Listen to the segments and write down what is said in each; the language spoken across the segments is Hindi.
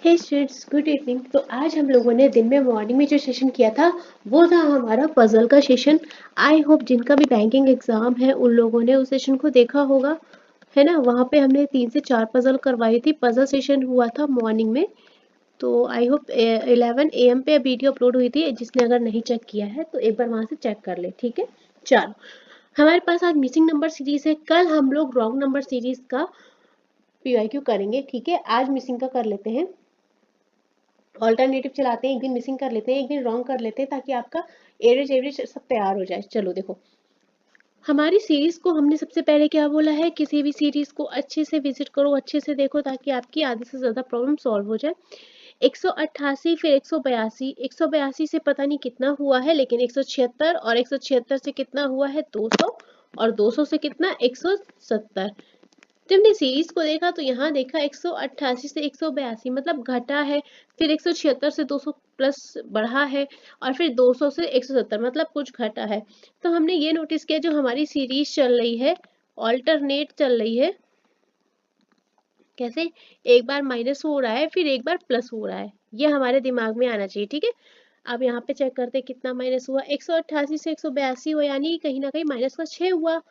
हे स्टूडेंट्स, गुड इवनिंग। तो आज हम लोगों ने दिन में मॉर्निंग में जो सेशन किया था वो था हमारा पजल का सेशन। आई होप जिनका भी बैंकिंग एग्जाम है उन लोगों ने उस सेशन को देखा होगा, है ना। वहाँ पे हमने 3 से 4 पजल करवाई थी। पजल सेशन हुआ था मॉर्निंग में। तो आई होप 11 AM पे वीडियो अपलोड हुई थी। जिसने अगर नहीं चेक किया है तो एक बार वहाँ से चेक कर ले, ठीक है। चलो, हमारे पास आज मिसिंग नंबर सीरीज है। कल हम लोग रॉन्ग नंबर सीरीज का PYQ करेंगे, ठीक है। आज मिसिंग का कर लेते हैं। ऑल्टरनेटिव चलाते हैं, एक दिन मिसिंग कर लेते हैं, एक दिन रॉन्ग कर लेते हैं, ताकि आपका एवरेज एवरेज सब तैयार हो जाए। चलो देखो, हमारी सीरीज को हमने सबसे पहले क्या बोला है, किसी भी सीरीज को अच्छे से विजिट करो, अच्छे से देखो, ताकि आपकी आधे से ज्यादा प्रॉब्लम सॉल्व हो जाए। 188, फिर 182, 182 से पता नहीं कितना हुआ है, लेकिन 176, और 176 से कितना हुआ है 200, और 200 से कितना 170। जब हमने सीरीज को देखा तो यहाँ देखा 188 से 182 मतलब घटा है, फिर 176 से 200 प्लस बढ़ा है, और फिर 200 से 170 मतलब कुछ घटा है। तो हमने ये नोटिस किया, जो हमारी सीरीज चल रही है ऑल्टरनेट चल रही है। कैसे? एक बार माइनस हो रहा है, फिर एक बार प्लस हो रहा है, ये हमारे दिमाग में आना चाहिए, ठीक है। अब यहाँ पे चेक करते हैं कितना माइनस हुआ। 188 से 182 हुआ, यानी कहीं ना कहीं माइनस का 6 हुआ।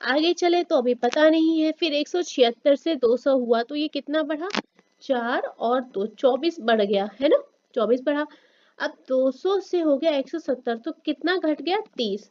आगे चले तो अभी पता नहीं है। फिर 176 से 200 हुआ, तो ये कितना बढ़ा, 4 और 2 24 बढ़ गया, है ना। 24 बढ़ा। अब 200 से हो गया 170, तो कितना घट गया 30।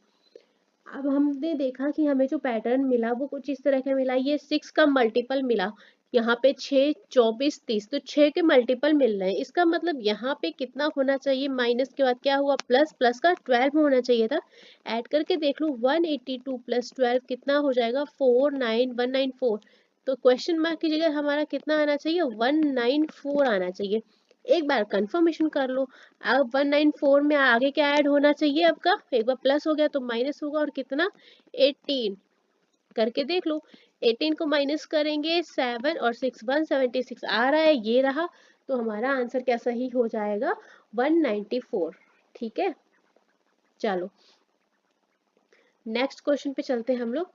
अब हमने देखा कि हमें जो पैटर्न मिला वो कुछ इस तरह का मिला, ये 6 का मल्टीपल मिला। यहाँ पे 6, 24, 30, तो 6 के मल्टीपल मिल रहे हैं। इसका मतलब यहाँ पे कितना होना चाहिए, माइनस के बाद क्या हुआ प्लस, प्लस का 12 होना चाहिए था। ऐड करके देख लो, 182 प्लस 12 कितना हो जाएगा, 49194। तो क्वेश्चन मार्क की जगह हमारा कितना आना चाहिए, 194 आना चाहिए। एक बार कंफर्मेशन कर लो। अब 194 में आगे क्या ऐड होना चाहिए आपका, एक बार प्लस हो गया तो माइनस होगा, और कितना 18 करके देख लो। 18 को माइनस करेंगे 7 और 6 176 आ रहा है, ये रहा। तो हमारा आंसर क्या सही हो जाएगा, 194, ठीक है। चलो नेक्स्ट क्वेश्चन पे चलते हैं हम लोग।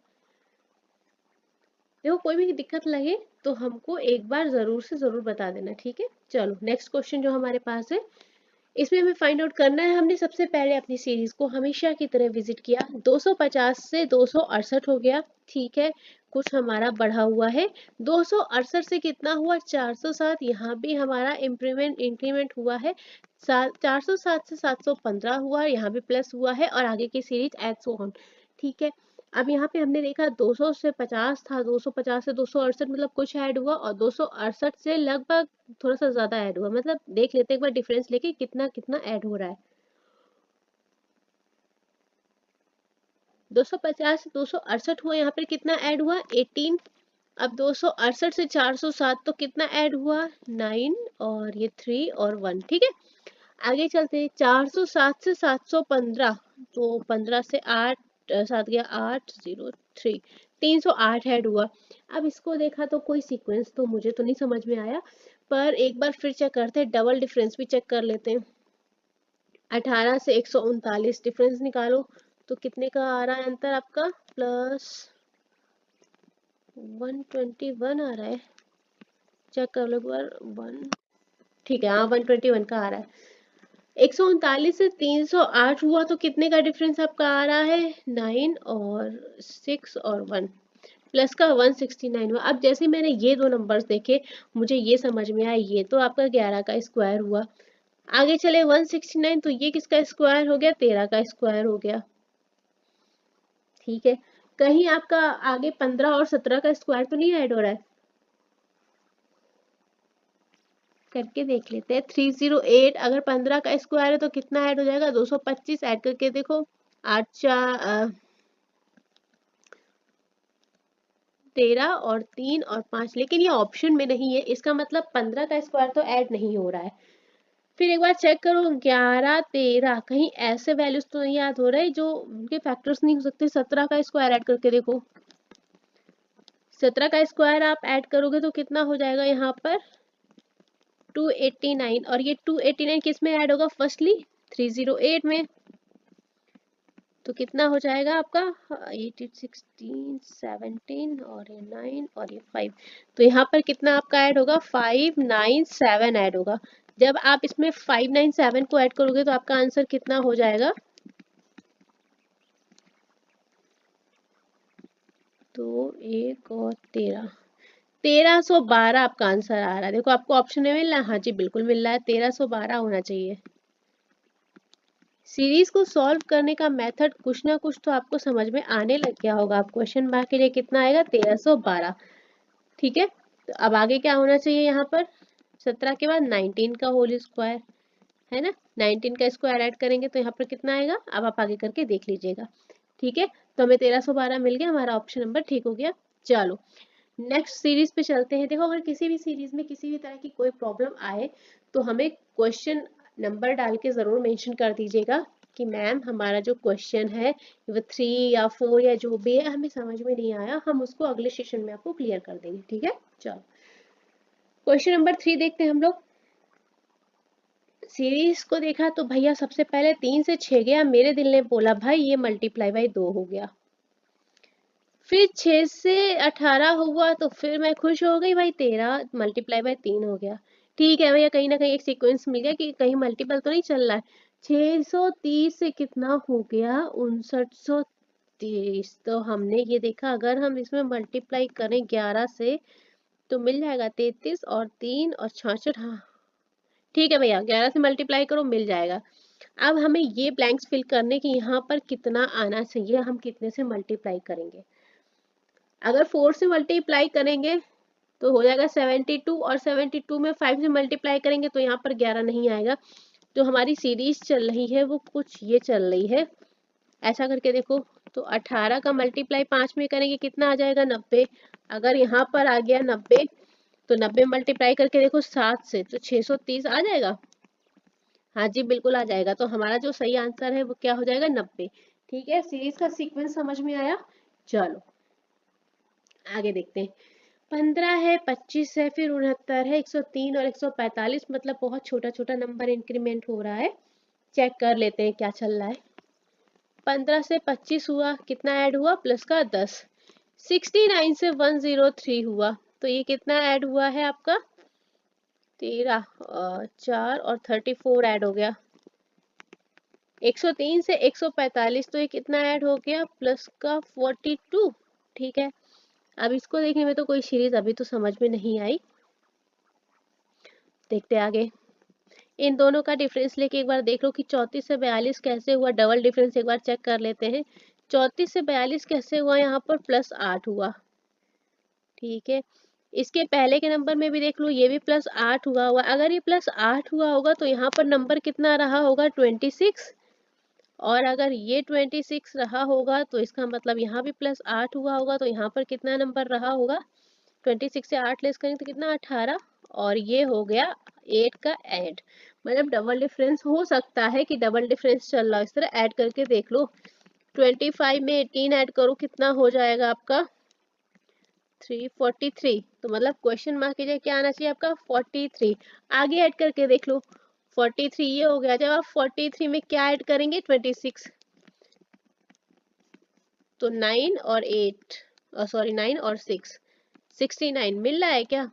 देखो, कोई भी दिक्कत लगे तो हमको एक बार जरूर से जरूर बता देना, ठीक है। चलो नेक्स्ट क्वेश्चन जो हमारे पास है, इसमें हमें फाइंड आउट करना है। हमने सबसे पहले अपनी सीरीज को हमेशा की तरह विजिट किया। 250 से 268 हो गया, ठीक है। कुछ हमारा बढ़ा हुआ है। 268 से कितना हुआ 407, यहाँ भी हमारा इंक्रीमेंट हुआ है। 407 से 715 हुआ, यहाँ भी प्लस हुआ है, और आगे की सीरीज एज सो ऑन, ठीक है। अब यहाँ पे हमने देखा 200 से 50 था, 250 से 268 मतलब कुछ ऐड हुआ, और 268 से लगभग थोड़ा सा ज्यादा ऐड हुआ। मतलब देख लेते एक बार डिफरेंस लेके कितना कितना ऐड हो रहा है। 250 से 268 हुआ, यहाँ पर कितना ऐड हुआ 18। अब 268 से 407 तो कितना ऐड हुआ 9, और ये 3 और 1, ठीक है। आगे चलते हैं 407 से 715, तो 15 से 8 सात गया 8 0 3, 308 ऐड हुआ। अब इसको देखा तो कोई सीक्वेंस तो मुझे तो नहीं समझ में आया, पर एक बार फिर चेक करते हैं, डबल डिफरेंस भी चेक कर लेते हैं। 18 से 139 डिफरेंस निकालो, तो कितने का आ रहा है अंतर आपका, प्लस 121 आ रहा है। चेक कर लो एक बार, 1, ठीक है, हाँ 121 का आ रहा है। 139 से 308 हुआ, तो कितने का डिफरेंस आपका आ रहा है 9, और 6 और 1 प्लस का 169 हुआ। अब जैसे मैंने ये दो नंबर्स देखे, मुझे ये समझ में आया, ये तो आपका 11 का स्क्वायर हुआ। आगे चले 169, तो ये किसका स्क्वायर हो गया, 13 का स्क्वायर हो गया, ठीक है। कहीं आपका आगे 15 और 17 का स्क्वायर तो नहीं ऐड हो रहा है, करके देख लेते हैं। 308 अगर 15 का स्क्वायर है तो कितना ऐड हो जाएगा, 225 ऐड करके देखो। 8 4 13 और 3 और 5, लेकिन ये ऑप्शन में नहीं है, इसका मतलब 15 का स्क्वायर तो ऐड नहीं हो रहा है। फिर एक बार चेक करो, 11 13 कहीं ऐसे वैल्यूज तो नहीं याद हो रहे जो उनके फैक्टर्स नहीं हो सकते। 17 का स्क्वायर ऐड करके देखो, 17 का स्क्वायर आप ऐड करोगे तो कितना हो जाएगा यहाँ पर 289, और ये 289 किस में ऐड होगा, फर्स्टली 308 में। तो कितना हो जाएगा आपका 8 16 17 और ये 9 और ये 5। तो यहाँ पर कितना आपका ऐड होगा 597 ऐड होगा। जब आप इसमें 597 को ऐड करोगे तो आपका आंसर कितना हो जाएगा, तो 1 और 13, 1312 आपका आंसर आ रहा है। देखो आपको ऑप्शन में मिल रहा है, हाँ जी बिल्कुल मिल रहा है, 1312 होना चाहिए। सीरीज को सॉल्व करने का मेथड कुछ ना कुछ तो आपको समझ में आने लग गया होगा। आप क्वेश्चन मार्क के लिए कितना आएगा 1312, ठीक है। तो अब आगे क्या होना चाहिए यहाँ पर, 17 के बाद 19 का होल स्क्वायर, है ना, 19 का स्क्वायर ऐड करेंगे तो यहाँ पर कितना आएगा, अब आप आगे करके देख लीजिएगा, ठीक है। तो हमें 1312 मिल गया, हमारा ऑप्शन नंबर ठीक हो गया। चलो नेक्स्ट सीरीज पे चलते हैं। देखो अगर किसी भी सीरीज में किसी भी तरह की कोई प्रॉब्लम आए तो हमें क्वेश्चन नंबर डाल के जरूर मेंशन कर दीजिएगा कि मैम हमारा जो क्वेश्चन है वो 3 या 4 या जो भी है हमें समझ में नहीं आया, हम उसको अगले सेशन में आपको क्लियर कर देंगे, ठीक है। चलो क्वेश्चन नंबर 3 देखते हैं हम लोग। सीरीज को देखा तो भैया सबसे पहले 3 से 6 गया, मेरे दिल ने बोला भाई ये मल्टीप्लाई बाई 2 हो गया। फिर 6 से 18 हुआ तो फिर मैं खुश हो गई, भाई 13 मल्टीप्लाई बाय 3 हो गया। ठीक है भैया, कहीं ना कहीं एक सीक्वेंस मिल गया कि कहीं मल्टीपल तो नहीं चल रहा है। 630 से कितना हो गया 5930। तो हमने ये देखा अगर हम इसमें मल्टीप्लाई करें 11 से तो मिल जाएगा 33 और 3 और 66। हाँ ठीक है भैया, 11 से मल्टीप्लाई करो मिल जाएगा। अब हमें ये ब्लैंक्स फिल करने की यहाँ पर कितना आना चाहिए, हम कितने से मल्टीप्लाई करेंगे। अगर 4 से मल्टीप्लाई करेंगे तो हो जाएगा 72 और 72 में 5 से मल्टीप्लाई करेंगे तो यहाँ पर 11 नहीं आएगा। जो हमारी सीरीज चल रही है वो कुछ ये चल रही है, ऐसा करके देखो। तो 18 का मल्टीप्लाई 5 में करेंगे कितना आ जाएगा 90। अगर यहाँ पर आ गया 90 तो 90 मल्टीप्लाई करके देखो 7 से तो 630 आ जाएगा। हाँ जी बिल्कुल आ जाएगा। तो हमारा जो सही आंसर है वो क्या हो जाएगा 90। ठीक है, सीरीज का सीक्वेंस समझ में आया। चलो आगे देखते हैं। 15 है, 25 है, फिर 69 है, 103 और 145, मतलब बहुत छोटा छोटा नंबर इंक्रीमेंट हो रहा है। चेक कर लेते हैं क्या चल रहा है। 15 से 25 हुआ, कितना ऐड हुआ प्लस का 10। 69 से 103 हुआ तो ये कितना ऐड हुआ है आपका 13 4 और 34 ऐड हो गया। 103 से 145 तो ये कितना ऐड हो गया प्लस का 42। ठीक है, अब इसको देखने में तो कोई सीरीज अभी तो समझ में नहीं आई, देखते आगे। इन दोनों का डिफरेंस लेके एक बार देख लो कि 34 से 42 कैसे हुआ, डबल डिफरेंस एक बार चेक कर लेते हैं। 34 से 42 कैसे हुआ, यहाँ पर प्लस 8 हुआ। ठीक है, इसके पहले के नंबर में भी देख लो, ये भी प्लस 8 हुआ हुआ। अगर ये प्लस 8 हुआ होगा तो यहाँ पर नंबर कितना रहा होगा 26। और अगर ये 26 रहा होगा तो इसका मतलब यहाँ भी प्लस 8 हुआ होगा, तो यहाँ पर कितना नंबर रहा होगा 26 से 8 लेस करेंगे तो कितना 18। और ये हो गया 8 का ऐड, मतलब डबल डिफरेंस हो सकता है कि डबल डिफरेंस चल रहा है, इस तरह ऐड करके देख लो। 25 में 18 ऐड करो कितना हो जाएगा आपका 343। तो मतलब क्वेश्चन मार्क कीजिए क्या आना चाहिए आपका 43। आगे ऐड करके देख लो, 43 ये हो गया। जब आप 43 में क्या ऐड करेंगे 26, तो 9 और 8 सॉरी 9 और 6 69 मिल रहा है क्या,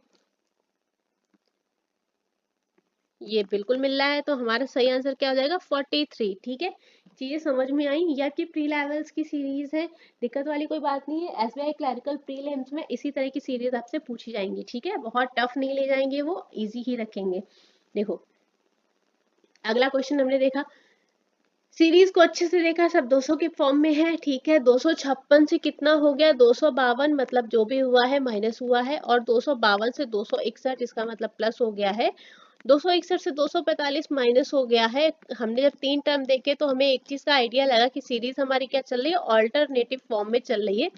ये बिल्कुल मिल रहा है। तो हमारा सही आंसर क्या हो जाएगा 43। ठीक है, चीजें समझ में आई। ये आपकी प्री लेवल्स की सीरीज है, दिक्कत वाली कोई बात नहीं है। एसबीआई क्लरिकल प्रीलिम्स में इसी तरह की सीरीज आपसे पूछी जाएंगी, ठीक है, बहुत टफ नहीं ले जाएंगे, वो इजी ही रखेंगे। देखो अगला क्वेश्चन हमने देखा, सीरीज को अच्छे से देखा, सब 200 के फॉर्म में है, ठीक है। 256 से कितना हो गया 252, मतलब जो भी हुआ है माइनस हुआ है, और 252 से 261 इसका मतलब प्लस हो गया है। 261 से 245 माइनस हो गया है। हमने जब 3 टर्म देखे तो हमें एक चीज का आइडिया लगा कि सीरीज हमारी क्या चल रही है, ऑल्टरनेटिव फॉर्म में चल रही है।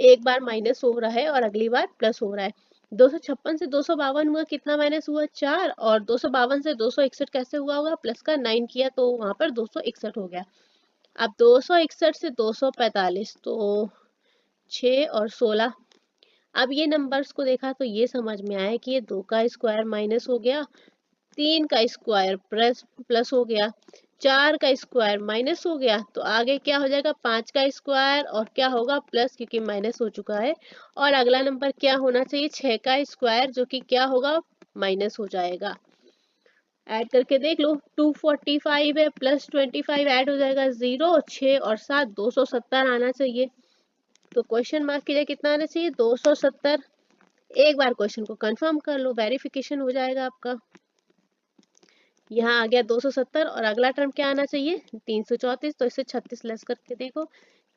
एक बार माइनस हो रहा है और अगली बार प्लस हो रहा है। 256 से 252 हुआ, कितना माइनस हुआ 4, और 252 से 261 कैसे हुआ होगा प्लस का 9 किया तो वहां पर 261 हो गया। अब 261 से 245 तो 6 और 16। अब ये नंबर्स को देखा तो ये समझ में आया कि ये 2 का स्क्वायर माइनस हो गया, 3 का स्क्वायर प्लस प्लस हो गया, 4 का स्क्वायर माइनस हो गया, तो आगे क्या हो जाएगा 5 का स्क्वायर और क्या होगा प्लस, क्योंकि माइनस हो चुका है। और अगला नंबर क्या होना चाहिए 6 का स्क्वायर, जो कि क्या होगा माइनस हो जाएगा। ऐड करके देख लो, 245 है प्लस 25 ऐड हो जाएगा 0, 6 और 7 270 आना चाहिए। तो क्वेश्चन मार्क के लिए कितना आना चाहिए 270। एक बार क्वेश्चन को कंफर्म कर लो, वेरिफिकेशन हो जाएगा आपका। यहाँ आ गया 270 और अगला टर्म क्या आना चाहिए 334, तो इससे 36 लेस करके देखो,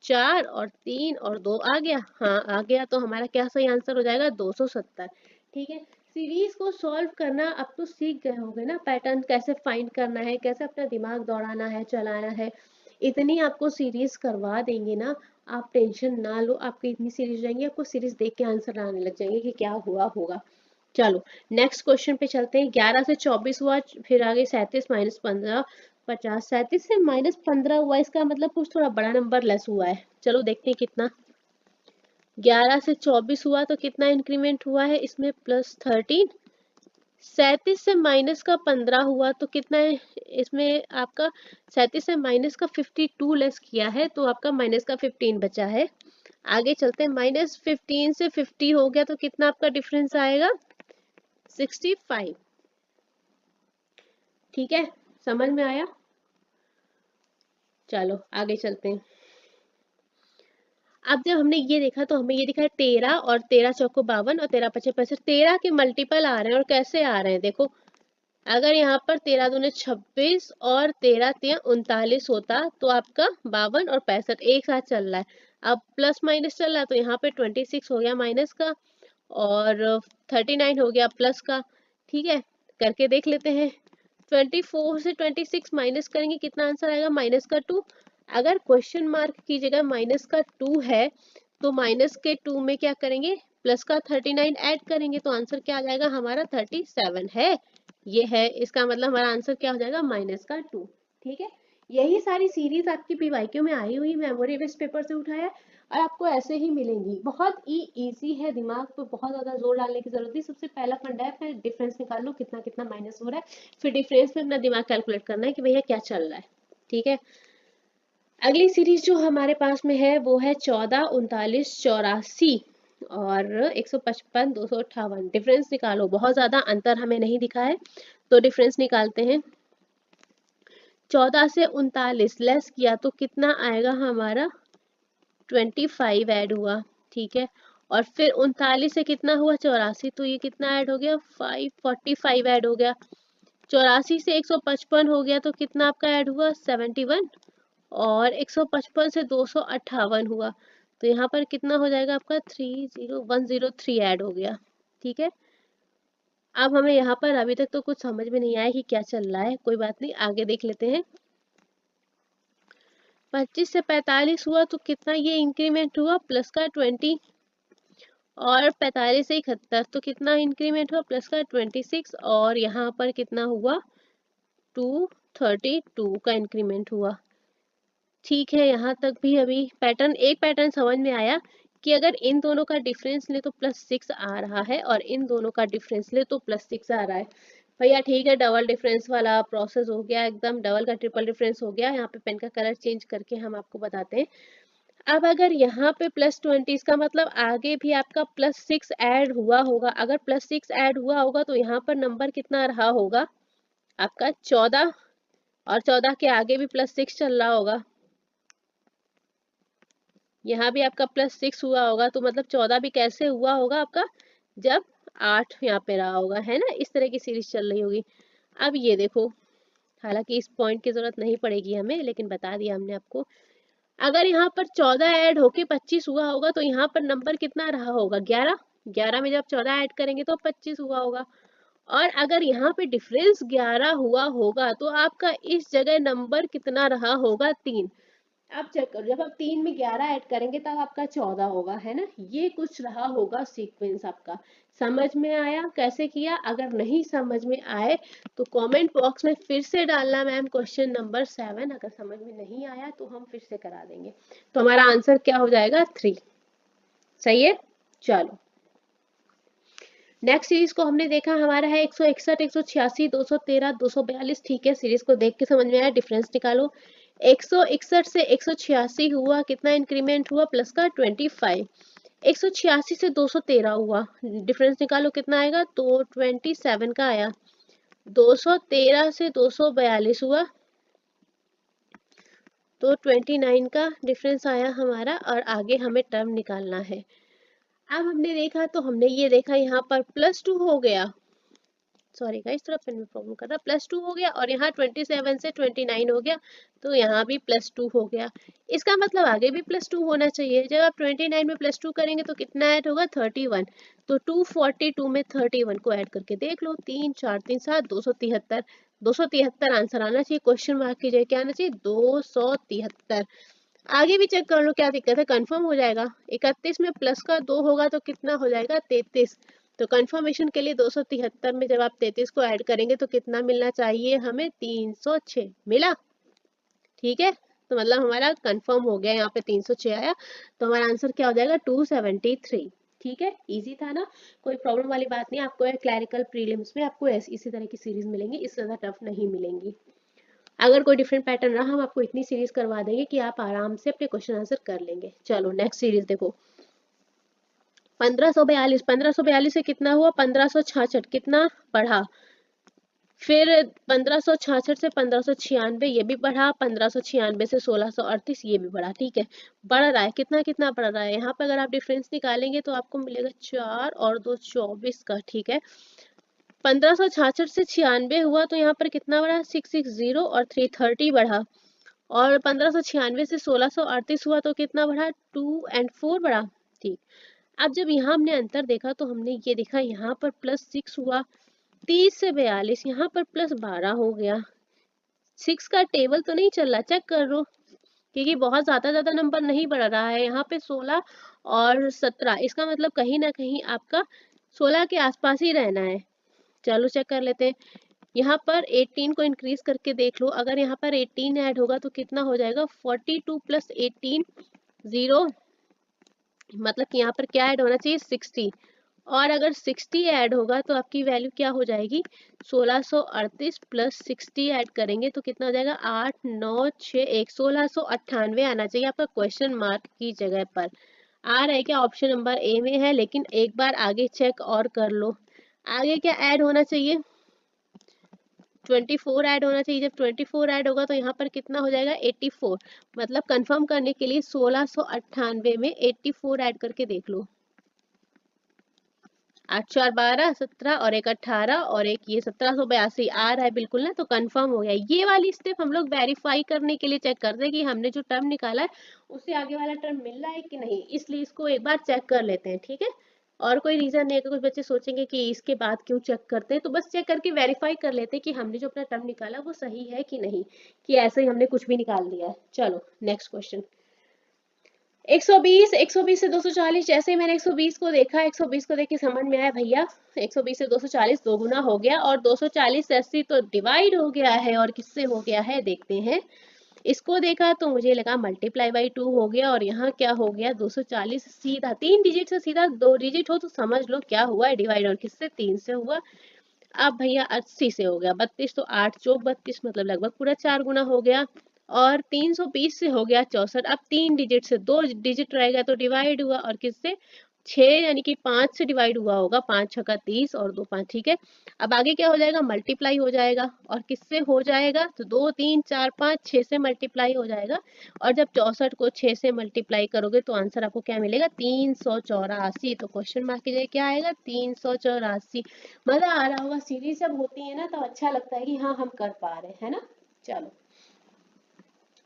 4 और 3 और 2 आ गया, हाँ आ गया, तो हमारा क्या सही आंसर हो जाएगा 270। ठीक है, सीरीज को सॉल्व करना अब तो सीख गए होंगे ना, पैटर्न कैसे फाइंड करना है, कैसे अपना दिमाग दौड़ाना है, चलाना है। इतनी आपको सीरीज करवा देंगे ना, आप टेंशन ना लो, आपकी इतनी सीरीज जाएंगी, आपको सीरीज देख के आंसर आने लग जाएंगे कि क्या हुआ होगा। चलो नेक्स्ट क्वेश्चन पे चलते हैं। 11 से 24 हुआ, फिर आगे 37 माइनस 15 50, 37 से माइनस 15 हुआ, इसका मतलब कुछ थोड़ा बड़ा नंबर लेस हुआ है। चलो देखते हैं कितना। 11 से 24 हुआ तो कितना इंक्रीमेंट हुआ है इसमें प्लस 13। 37 से माइनस का 15 हुआ तो कितना है इसमें आपका, 37 से माइनस का 52 लेस किया है तो आपका माइनस का 15 बचा है। आगे चलते हैं, माइनस 15 से 50 हो गया तो कितना आपका डिफरेंस आएगा 65। ठीक है, समझ में आया। चलो आगे चलते हैं। अब जब हमने ये देखा तो हमें ये दिखा है 13 और 13 चौको 52 और 13 पचे 65, 13 के मल्टीपल आ रहे हैं और कैसे आ रहे हैं देखो, अगर यहाँ पर 13 दूने 26 और 13 तिया 39 होता तो आपका 52 और 65 एक साथ चल रहा है। अब प्लस माइनस चल रहा है तो यहाँ पे 26 हो गया माइनस का और 39 हो गया प्लस का। ठीक है, करके देख लेते हैं। 24 से 26 माइनस करेंगे कितना आंसर आएगा -2। अगर क्वेश्चन मार्क की जगह -2 है तो माइनस के 2 में क्या करेंगे प्लस का 39 ऐड करेंगे तो आंसर क्या आ जाएगा हमारा 37 है। ये है, इसका मतलब हमारा आंसर क्या हो जाएगा -2। ठीक है, यही सारी सीरीज आपकी पीवाईक्यू में आई हुई मेमोरी बेस्ड पेपर से उठाया और आपको ऐसे ही मिलेंगी। बहुत ही इजी है, दिमाग पे बहुत ज्यादा जोर डालने की जरूरत नहीं। सबसे पहला फंडा है, फिर डिफरेंस निकाल लो कितना कितना माइनस हो रहा है, फिर डिफरेंस में अपना दिमाग कैलकुलेट करना है कि भैया क्या चल रहा है। ठीक है, अगली सीरीज जो हमारे पास में है वो है 14 39 84 और 155 258। डिफरेंस निकालो, बहुत ज्यादा अंतर हमें नहीं दिखा है तो डिफरेंस निकालते हैं। 14 से 39 लेस किया तो कितना आएगा हमारा 25 ऐड हुआ। ठीक है, और फिर 39 से कितना हुआ 84, तो ये कितना ऐड हो गया 545 ऐड हो गया। 84 से 155 हो गया तो कितना आपका ऐड हुआ 71 और 155 से 258 हुआ तो यहाँ पर कितना हो जाएगा आपका 30103 ऐड हो गया। ठीक है, अब हमें यहाँ पर अभी तक तो कुछ समझ में नहीं आया कि क्या चल रहा है, कोई बात नहीं आगे देख लेते हैं। 25 से 45 हुआ तो कितना ये इंक्रीमेंट हुआ प्लस का 20 और 45 से 71 तो कितना इंक्रीमेंट हुआ प्लस का 26 और यहाँ पर कितना हुआ 232 का इंक्रीमेंट हुआ। ठीक है, यहाँ तक भी अभी एक पैटर्न समझ में आया कि अगर इन दोनों का डिफरेंस ले तो +6 आ रहा है और इन दोनों का डिफरेंस ले तो +6 आ रहा है। भैया ठीक है, डबल डिफरेंस वाला प्रोसेस हो गया, एकदम डबल का ट्रिपल डिफरेंस हो गया। यहाँ पे पेन का कलर चेंज करके हम आपको बताते हैं। अब अगर यहाँ पे +20 इसका मतलब आगे भी आपका +6 ऐड हुआ होगा। अगर +6 ऐड हुआ होगा तो यहाँ पर नंबर कितना रहा होगा आपका 14 और 14 के आगे भी +6 चल रहा होगा। यहाँ भी आपका +6 हुआ होगा तो मतलब 14 भी कैसे हुआ होगा आपका जब 8 यहाँ पे रहा होगा, है ना। इस तरह की सीरीज चल रही होगी। अब ये देखो, हालांकि इस पॉइंट की जरूरत नहीं पड़ेगी हमें, लेकिन बता दिया हमने आपको। अगर यहाँ पर 14 ऐड होके 25 हुआ होगा तो यहाँ पर नंबर कितना रहा होगा 11। 11 में जब 14 ऐड करेंगे तो 25 हुआ होगा। और अगर यहाँ पे डिफरेंस 11 हुआ होगा तो आपका इस जगह नंबर कितना रहा होगा 3। अब चेक करो, जब आप 3 में 11 ऐड करेंगे तब आपका 14 होगा, है ना। ये कुछ रहा होगा सीक्वेंस आपका। समझ में आया कैसे किया? अगर नहीं समझ में आए तो कमेंट बॉक्स में फिर से डालना मैम क्वेश्चन नंबर 7। अगर समझ में नहीं आया तो हम फिर से करा देंगे। तो हमारा आंसर क्या हो जाएगा 3। सही है। चलो नेक्स्ट सीरीज को हमने देखा हमारा है 161, 186, 213, 242। ठीक है, सीरीज को देख के समझ में आया, डिफरेंस निकालो। 161 से 186 हुआ, कितना इंक्रीमेंट हुआ, प्लस का 25। 186 से 213 हुआ, डिफरेंस निकालो कितना आएगा, तो 27 का आया। 213 से 242 हुआ, तो 29 का डिफरेंस आया हमारा, और आगे हमें टर्म निकालना है। अब हमने देखा, तो हमने ये देखा यहाँ पर +2 हो गया, सॉरी गाइस थोड़ा पेन में प्रॉब्लम कर रहा, +2 हो गया, और यहाँ 27 से 29 हो गया, तो यहाँ भी +2 हो गया। इसका मतलब आगे भी +2 होना चाहिए। जब आप 29 में +2 करेंगे तो कितना ऐड होगा, 31। तो 242 में 31 को ऐड करके देख लो, 3 4 3 7, 273। 273 आंसर आना चाहिए, क्वेश्चन मार्क की जगह क्या आना चाहिए, 273। आगे भी चेक कर लो, क्या दिक्कत है, कंफर्म हो जाएगा। 31 में प्लस का 2 होगा तो कितना हो जाएगा, 33। तो कंफर्मेशन के लिए 273 में जब आप 33 को ऐड करेंगे तो कितना मिलना चाहिए हमें, 306 मिला। ठीक है, तो मतलब हमारा कंफर्म हो गया, यहाँ पे 306 आया, तो हमारा आंसर क्या हो जाएगा, 273। ठीक है, इजी था ना, कोई प्रॉब्लम वाली बात नहीं। आपको क्लैरिकल प्रीलिम्स में आपको इसी तरह की सीरीज मिलेंगी, इससे ज्यादा टफ नहीं मिलेंगी। अगर कोई डिफरेंट पैटर्न रहा, हम आपको इतनी सीरीज करवा देंगे कि आप आराम से अपने क्वेश्चन आंसर कर लेंगे। चलो नेक्स्ट सीरीज देखो, 1542। 1542 से कितना हुआ, 1566, कितना बढ़ा। फिर 1566 से 1596 ये भी बढ़ा, 1596 से 1638 ये भी बढ़ा। ठीक है, बढ़ रहा है, कितना कितना बढ़ रहा है। यहाँ पर अगर आप डिफरेंस निकालेंगे तो आपको मिलेगा 4 और 2 24 का। ठीक है, 1566 से 96 हुआ तो यहाँ पर कितना बढ़ा, 660 और 330 बढ़ा। और 1596 से 1638 हुआ तो कितना बढ़ा, 2 और 4 बढ़ा। ठीक, अब जब यहाँ हमने अंतर देखा तो हमने ये देखा, यहाँ पर +6 हुआ, 30 से 42, यहाँ पर +12 हो गया। 6 का टेबल तो नहीं चल रहा, चेक कर लो, क्योंकि बहुत ज्यादा नंबर नहीं बढ़ रहा है। यहाँ पे 16 और 17, इसका मतलब कहीं ना कहीं आपका 16 के आसपास ही रहना है। चलो चेक कर लेते हैं, यहाँ पर 18 को इंक्रीज करके देख लो, अगर यहाँ पर 18 ऐड होगा तो कितना हो जाएगा, 42 + 18 0, मतलब कि यहाँ पर क्या ऐड होना चाहिए, 60। और अगर 60 ऐड होगा तो आपकी वैल्यू क्या हो जाएगी, 1638 + 60 ऐड करेंगे तो कितना हो जाएगा, 8 9 6 1, 1698 आना चाहिए आपका क्वेश्चन मार्क की जगह पर। आ रहा है क्या, ऑप्शन नंबर ए में है, लेकिन एक बार आगे चेक और कर लो, आगे क्या ऐड होना चाहिए, 24 ऐड होना चाहिए। जब 24 ऐड होगा तो यहाँ पर कितना हो जाएगा, 84। मतलब कंफर्म करने के लिए 1698 में 84 ऐड करके देख लो, 8 4 12 17 और एक 18 और एक ये 1782 आ रहा है बिल्कुल ना, तो कंफर्म हो गया। ये वाली स्टेप हम लोग वेरीफाई करने के लिए चेक करते हैं कि हमने जो टर्म निकाला है उससे आगे वाला टर्म मिल रहा है कि नहीं, इसलिए इसको एक बार चेक कर लेते हैं। ठीक है, और कोई रीजन नहीं है। कुछ बच्चे सोचेंगे कि इसके बाद क्यों चेक करते हैं, तो बस चेक करके वेरीफाई कर लेते हैं कि हमने जो अपना टर्म निकाला वो सही है कि नहीं, कि ऐसे ही हमने कुछ भी निकाल दिया है। चलो नेक्स्ट क्वेश्चन, 120। 120 से 240, जैसे ही मैंने 120 को देखा, 120 को देख के समझ में आया भैया 120 से 240 दो गुना हो गया, और 240 से 80 तो डिवाइड हो गया है, और किससे हो गया है देखते हैं। इसको देखा तो मुझे लगा ×2 हो गया, और यहाँ क्या हो गया, 240 सीधा 3 डिजिट से सीधा 2 डिजिट हो तो समझ लो क्या हुआ है डिवाइड, और किससे, 3 से हुआ। अब भैया 80 से हो गया 32, तो 8 चौक 32, मतलब लगभग पूरा 4 गुना हो गया। और 320 से हो गया 64, अब 3 डिजिट से 2 डिजिट रह गया तो डिवाइड हुआ, और किससे, 6 यानी कि 5 से डिवाइड हुआ होगा, 5 छक्का 30 और 2 5। ठीक है, अब आगे क्या हो जाएगा, मल्टीप्लाई हो जाएगा, और किससे हो जाएगा, तो 2 3 4 5 6 से मल्टीप्लाई हो जाएगा। और जब 64 को 6 से मल्टीप्लाई करोगे तो आंसर आपको क्या मिलेगा, 384। तो क्वेश्चन मार्क कीजिए क्या आएगा, 384। मजा आ रहा होगा, सीरीज जब होती है ना तो अच्छा लगता है कि हाँ हम कर पा रहे हैं ना। चलो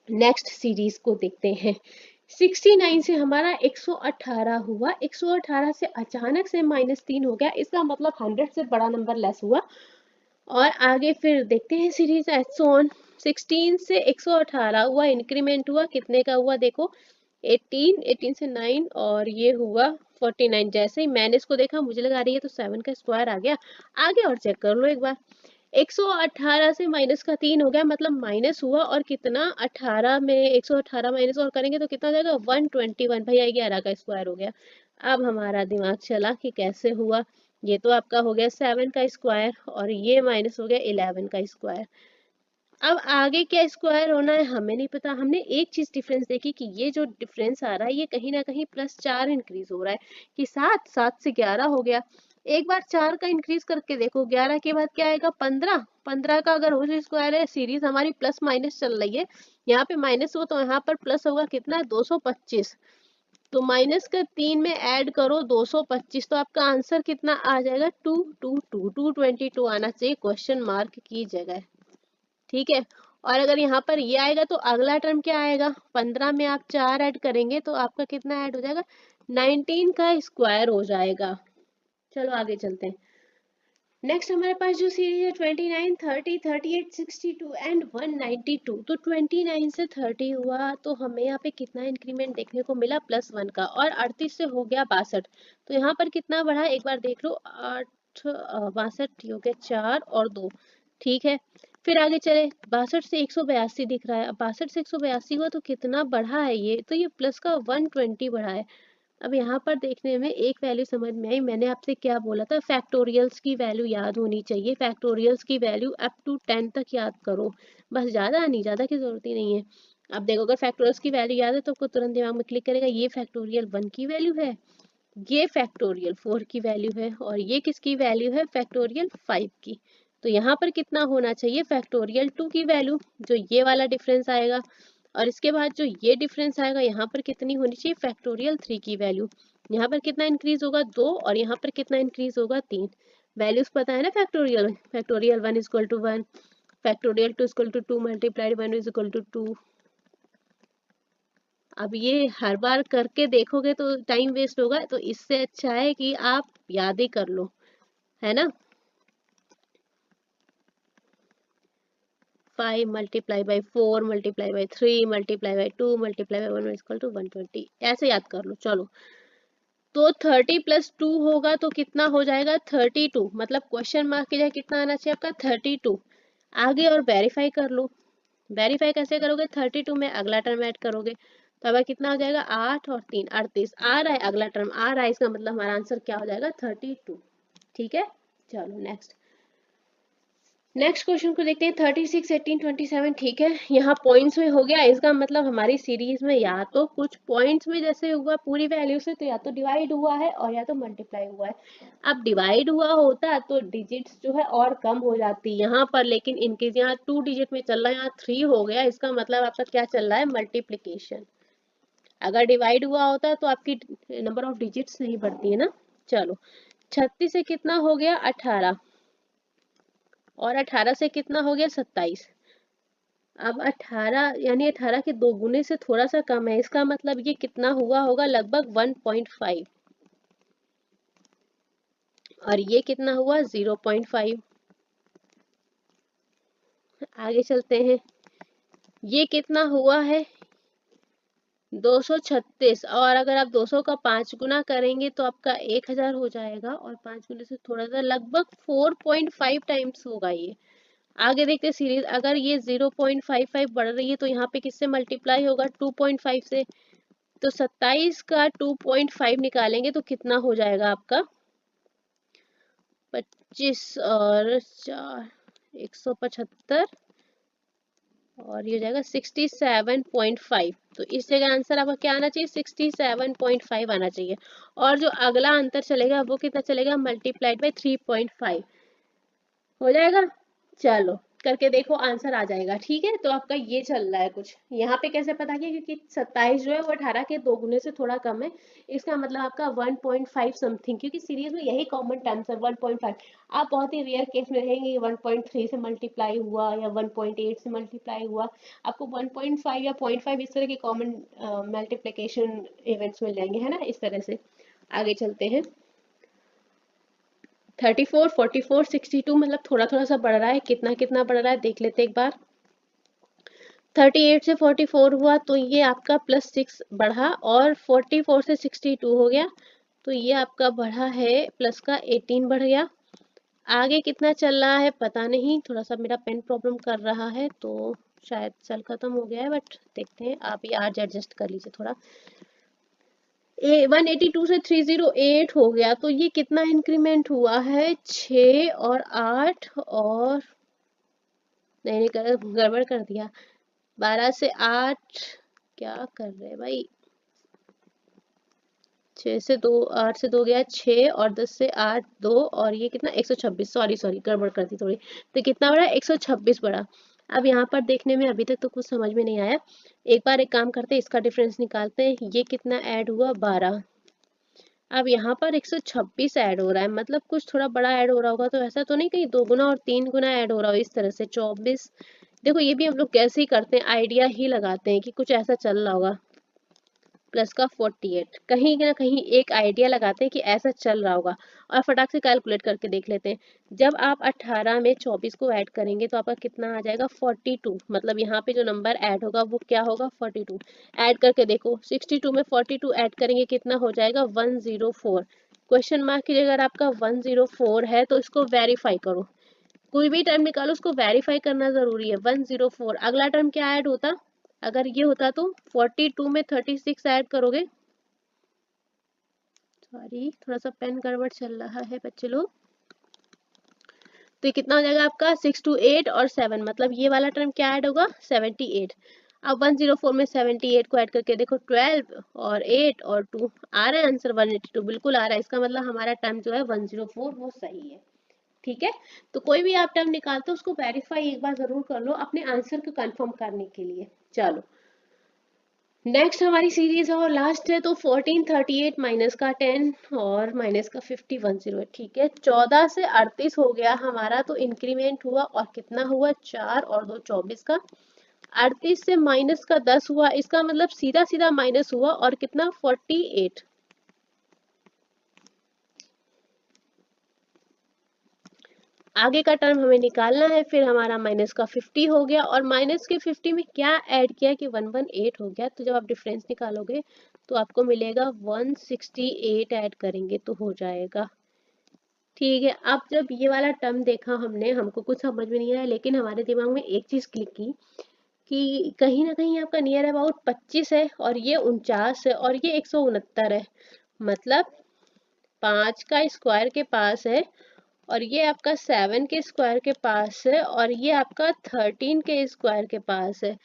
नेक्स्ट सीरीज को देखते हैं, 69 से हमारा 118 हुआ, 118 से अचानक से -3 हो गया, इसका मतलब 100 से बड़ा नंबर लेस हुआ। और आगे फिर देखते हैं सीरीज एसोन, 16 से 118 हुआ, इंक्रीमेंट हुआ, कितने का हुआ देखो, 18, 18 से 9 और ये हुआ 49। जैसे ही मैंने इसको देखा मुझे लगा रही है तो 7 का स्क्वायर आ गया। आगे और चेक कर लो एक बार, 118 से -3 हो गया, मतलब माइनस हुआ, और कितना, 18 में 118 माइनस और करेंगे तो कितना हो जाएगा, 121। भैया 11 का स्क्वायर हो गया। अब हमारा दिमाग चला कि कैसे हुआ, ये तो आपका हो गया 7 का स्क्वायर और ये माइनस हो गया 11 का स्क्वायर। अब आगे क्या स्क्वायर होना है हमें नहीं पता। हमने एक चीज डिफरेंस देखी कि ये जो डिफरेंस आ रहा है ये कहीं ना कहीं +4 इंक्रीज हो रहा है कि 7 से 11 हो गया। एक बार 4 का इंक्रीज करके देखो, 11 के बाद क्या आएगा 15। 15 का अगर होल स्क्वायर है, सीरीज हमारी प्लस माइनस चल रही है, यहाँ पे माइनस हो तो यहाँ पर प्लस होगा, कितना है 225। तो माइनस का 3 में ऐड करो 225, तो आपका आंसर कितना आ जाएगा 222 आना चाहिए क्वेश्चन मार्क की जगह। ठीक है। और अगर यहाँ पर ये आएगा तो अगला टर्म क्या आएगा, 15 में आप 4 ऐड करेंगे तो आपका कितना ऐड हो जाएगा, 19 का स्क्वायर हो जाएगा। चलो आगे चलते हैं। नेक्स्ट हमारे पास जो सीरीज है 29, 30, 38, 62 एंड 192। तो 29 से 30 हुआ तो हमें यहाँ पे कितना इंक्रीमेंट देखने को मिला, +1 का। और 38 से हो गया 62, तो यहाँ पर कितना बढ़ा एक बार देख लो, 8 62 हो गया 4 और 2। ठीक है। फिर आगे चले, 62 से 182 दिख रहा है। अब 62 से 182 हुआ तो कितना बढ़ा है ये, तो ये प्लस का 120 बढ़ा है। अब यहाँ पर देखने में एक वैल्यू समझ में आई, मैंने आपसे क्या बोला था, फैक्टोरियल्स की वैल्यू याद होनी चाहिए। फैक्टोरियल्स की वैल्यू अप टू 10 तक याद करो, बस ज़्यादा नहीं, ज़्यादा की जरूरत ही नहीं है। अब देखो अगर फैक्टोरियल्स की वैल्यू याद है तो आपको तुरंत दिमाग में क्लिक करेगा, ये फैक्टोरियल 1 की वैल्यू है, ये फैक्टोरियल 4 की वैल्यू है, और ये किसकी वैल्यू है, फैक्टोरियल 5 की। तो यहाँ पर कितना होना चाहिए, फैक्टोरियल 2 की वैल्यू, जो ये वाला डिफरेंस आएगा। और इसके बाद जो ये डिफरेंस आएगा यहाँ पर कितनी होनी चाहिए, फैक्टोरियल 3 की वैल्यू। यहाँ पर कितना इंक्रीज होगा 2, और यहाँ पर कितना इंक्रीज होगा 3। वैल्यूज पता है ना factorial, factorial 1 equal to 1, factorial 2 equal to 2 multiplied 1 is equal to 2। अब ये हर बार करके देखोगे तो टाइम वेस्ट होगा, तो इससे अच्छा है कि आप याद ही कर लो, है ना। 5 multiply by 4 multiply by 3 multiply by 2 multiply by 1 equal to 120, ऐसे याद कर लो। चलो, तो 30 + 2 होगा तो कितना हो जाएगा 32, मतलब क्वेश्चन मार्क की जगह कितना आना चाहिए आपका 32। आगे और वेरीफाई कर लो। वेरीफाई कैसे करोगे, 32 में अगला टर्म ऐड करोगे तो अब कितना हो जाएगा 8 और 3 38 आ रहा है, अगला टर्म आ रहा है, इसका मतलब हमारा आंसर क्या हो जाएगा 32। ठीक है। चलो नेक्स्ट क्वेश्चन को देखते हैं, 36, 18, 27। ठीक है, यहाँ पॉइंट्स में हो गया, इसका मतलब हमारी सीरीज में या तो कुछ पॉइंट्स में जैसे हुआ पूरी वैल्यू से, तो या तो डिवाइड हुआ है और या तो मल्टीप्लाई हुआ है। अब डिवाइड हुआ होता तो डिजिट्स जो है और कम हो जाती यहाँ पर, लेकिन इनके यहाँ 2 डिजिट में चल रहा है, यहाँ 3 हो गया, इसका मतलब आपका क्या चल रहा है, मल्टीप्लीकेशन। अगर डिवाइड हुआ होता तो आपकी नंबर ऑफ डिजिट्स नहीं बढ़ती है ना। चलो, 36 से कितना हो गया 18, और 18 से कितना हो गया 27। अब 18 यानी 18 के 2 गुने से थोड़ा सा कम है, इसका मतलब ये कितना हुआ होगा, लगभग 1.5। और ये कितना हुआ 0.5। आगे चलते हैं, ये कितना हुआ है 236, और अगर आप 200 का 5 गुना करेंगे तो आपका 1000 हो जाएगा, और 5 गुने से थोड़ा सा लगभग 4.5 टाइम्स होगा ये। आगे देखते हैं सीरीज, अगर ये 0.55 बढ़ रही है तो यहाँ पे किससे मल्टीप्लाई होगा 2.5 से, तो 27 का 2.5 निकालेंगे तो कितना हो जाएगा आपका 25 और 4 175, और ये हो जाएगा 67.5। तो इस जगह आंसर आपका क्या आना चाहिए 67.5 आना चाहिए। और जो अगला अंतर चलेगा वो कितना चलेगा, मल्टीप्लाइड बाई 3.5 हो जाएगा। चलो करके देखो, आंसर आ जाएगा। ठीक है, तो आपका ये चल रहा है कुछ यहाँ पे, कैसे पता किया, क्योंकि 27 जो है वो 18 के 2 गुने से थोड़ा कम है, इसका मतलब आपका 1.5 समथिंग, क्योंकि सीरीज में यही कॉमन टर्म्स है 1.5। आप बहुत ही रेयर केस में रहेंगे 1.3 से मल्टीप्लाई हुआ या 1.8 से मल्टीप्लाई हुआ, आपको 1.5 या 0.5 इस तरह के कॉमन मल्टीप्लिकेशन इवेंट्स मिल जाएंगे, है ना, इस तरह से। आगे चलते हैं, 34, 44, 62, मतलब थोड़ा थोड़ा सा बढ़ रहा है, कितना कितना बढ़ रहा है देख लेते एक बार। 38 से 44 हुआ तो ये आपका +6 बढ़ा, और 44 से 62 हो गया तो ये आपका बढ़ा है प्लस का 18 बढ़ गया। आगे कितना चल रहा है पता नहीं, थोड़ा सा मेरा पेन प्रॉब्लम कर रहा है तो शायद सेल खत्म हो गया है, बट देखते हैं, आप ही आज एडजस्ट कर लीजिए थोड़ा। 182 से 308 हो गया, तो ये कितना इंक्रीमेंट हुआ है, 6 और 8 और नहीं गड़बड़ कर दिया, 12 से 8, क्या कर रहे हैं भाई, 6 से 2, 8 से 2 गया 6 और 10 से 8 2 और ये कितना 126, सॉरी सॉरी गड़बड़ कर दी थोड़ी, तो कितना बड़ा 126 बड़ा। अब यहाँ पर देखने में अभी तक तो कुछ समझ में नहीं आया, एक बार एक काम करते हैं, इसका डिफरेंस निकालते हैं, ये कितना ऐड हुआ 12, अब यहाँ पर 126 ऐड हो रहा है, मतलब कुछ थोड़ा बड़ा ऐड हो रहा होगा, तो ऐसा तो नहीं कहीं 2 गुना और 3 गुना ऐड हो रहा हो, इस तरह से 24। देखो ये भी हम लोग कैसे ही करते हैं, आइडिया ही लगाते हैं कि कुछ ऐसा चल रहा होगा, प्लस का 48, कहीं ना कहीं एक आइडिया लगाते हैं कि ऐसा चल रहा होगा, और फटाक से कैलकुलेट करके देख लेते हैं। जब आप 18 में 24 को ऐड करेंगे तो आपका कितना आ जाएगा 42, मतलब यहाँ पे जो नंबर ऐड होगा वो क्या होगा 42। ऐड करके देखो, 62 में 42 ऐड करेंगे कितना हो जाएगा 104, क्वेश्चन मार्क की जगह आपका 104 है तो इसको वेरीफाई करो, कोई भी टर्म निकालो उसको वेरीफाई करना जरूरी है। 104, अगला टर्म क्या ऐड होता, अगर ये होता तो 42 में 36 ऐड करोगे, सॉरी थोड़ा सा पेन गड़बड़ चल रहा है बच्चे लोग, तो ये कितना हो जाएगा आपका 6 to 8 और 7, मतलब ये वाला टर्म क्या ऐड होगा 78। अब 104 में 78 को ऐड करके देखो, 12 और 8 और 2 आ रहा है आंसर 182, बिल्कुल आ रहा है, इसका मतलब हमारा टर्म जो है 104 वो सही है। ठीक है, तो कोई भी आप टर्म निकालते हो उसको वेरीफाई एक बार जरूर कर लो अपने आंसर को कंफर्म करने के लिए। चलो नेक्स्ट हमारी सीरीज है और लास्ट है, तो 1438 माइनस का 10 और माइनस का 50 108। ठीक है, 14 से 38 हो गया हमारा, तो इंक्रीमेंट हुआ और कितना हुआ 4 और 2 24 का, 38 से माइनस का 10 हुआ, इसका मतलब सीधा सीधा माइनस हुआ और कितना 48। आगे का टर्म हमें निकालना है, फिर हमारा माइनस का 50 हो गया और माइनस के 50 में क्या ऐड किया कि 118 हो गया, तो जब आप डिफरेंस निकालोगे तो आपको मिलेगा 168 ऐड करेंगे तो हो जाएगा। ठीक है, अब जब ये वाला टर्म देखा हमने, हमको कुछ समझ में नहीं आया, लेकिन हमारे दिमाग में एक चीज क्लिक की कि कहीं ना कहीं आपका नियर अबाउट 25 है और ये 49 है और ये 169 है, मतलब 5 का स्क्वायर के पास है और ये आपका 7 के स्क्वायर के पास है और ये आपका 13 के स्क्वायर के पास है।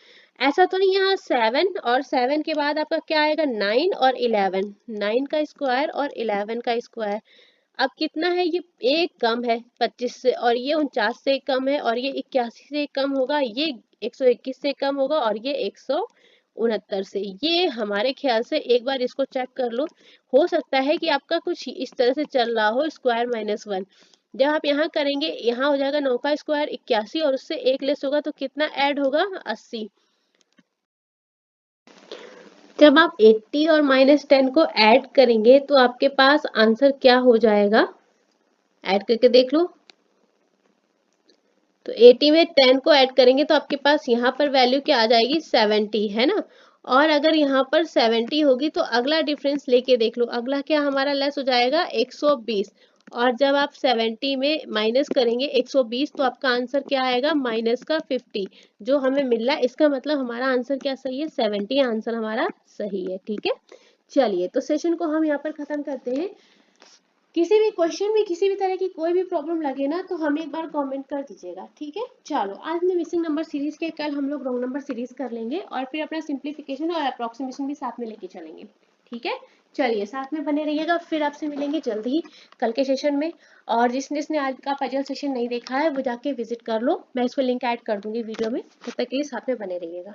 ऐसा तो नहीं यहाँ 7 और 7 के बाद आपका क्या आएगा 9 और 11, 9 का स्क्वायर और 11 का स्क्वायर। अब कितना है, ये एक कम है 25 से और ये 49 से कम है और ये 81 से कम होगा, ये 121 से कम होगा और ये 169 से। ये हमारे ख्याल से एक बार इसको चेक कर लो, हो सकता है कि आपका कुछ इस तरह से चल रहा हो, स्क्वायर माइनस 1। जब आप यहाँ करेंगे, यहाँ हो जाएगा 9 का स्क्वायर 81 और उससे एक लेस होगा तो कितना ऐड होगा 80। जब आप 80 और माइनस 10 को ऐड करेंगे तो आपके पास आंसर क्या हो जाएगा, ऐड करके देख लो। तो 80 में 10 को ऐड करेंगे तो आपके पास यहाँ पर वैल्यू क्या आ जाएगी 70, है ना। और अगर यहाँ पर 70 होगी तो अगला डिफरेंस लेके देख लो, अगला क्या हमारा लेस हो जाएगा 120, और जब आप 70 में माइनस करेंगे 120 तो आपका आंसर क्या आएगा माइनस का 50, जो हमें मिल रहा है, इसका मतलब हमारा आंसर क्या सही है 70 आंसर हमारा सही है। ठीक है, चलिए तो सेशन को हम यहाँ पर खत्म करते हैं। किसी भी क्वेश्चन में किसी भी तरह की कोई भी प्रॉब्लम लगे ना तो हमें एक बार कमेंट कर दीजिएगा। ठीक है, चलो आज में मिसिंग नंबर सीरीज के, कल हम लोग रॉन्ग नंबर सीरीज कर लेंगे और फिर अपना सिंप्लीफिकेशन और अप्रोक्सीमेशन भी साथ में लेके चलेंगे। ठीक है, चलिए साथ में बने रहिएगा, फिर आपसे मिलेंगे जल्दी ही कल के सेशन में। और जिसने आज का पजल सेशन नहीं देखा है वो जाके विजिट कर लो, मैं इसको लिंक ऐड कर दूंगी वीडियो में, तब तक के लिए साथ में बने रहिएगा।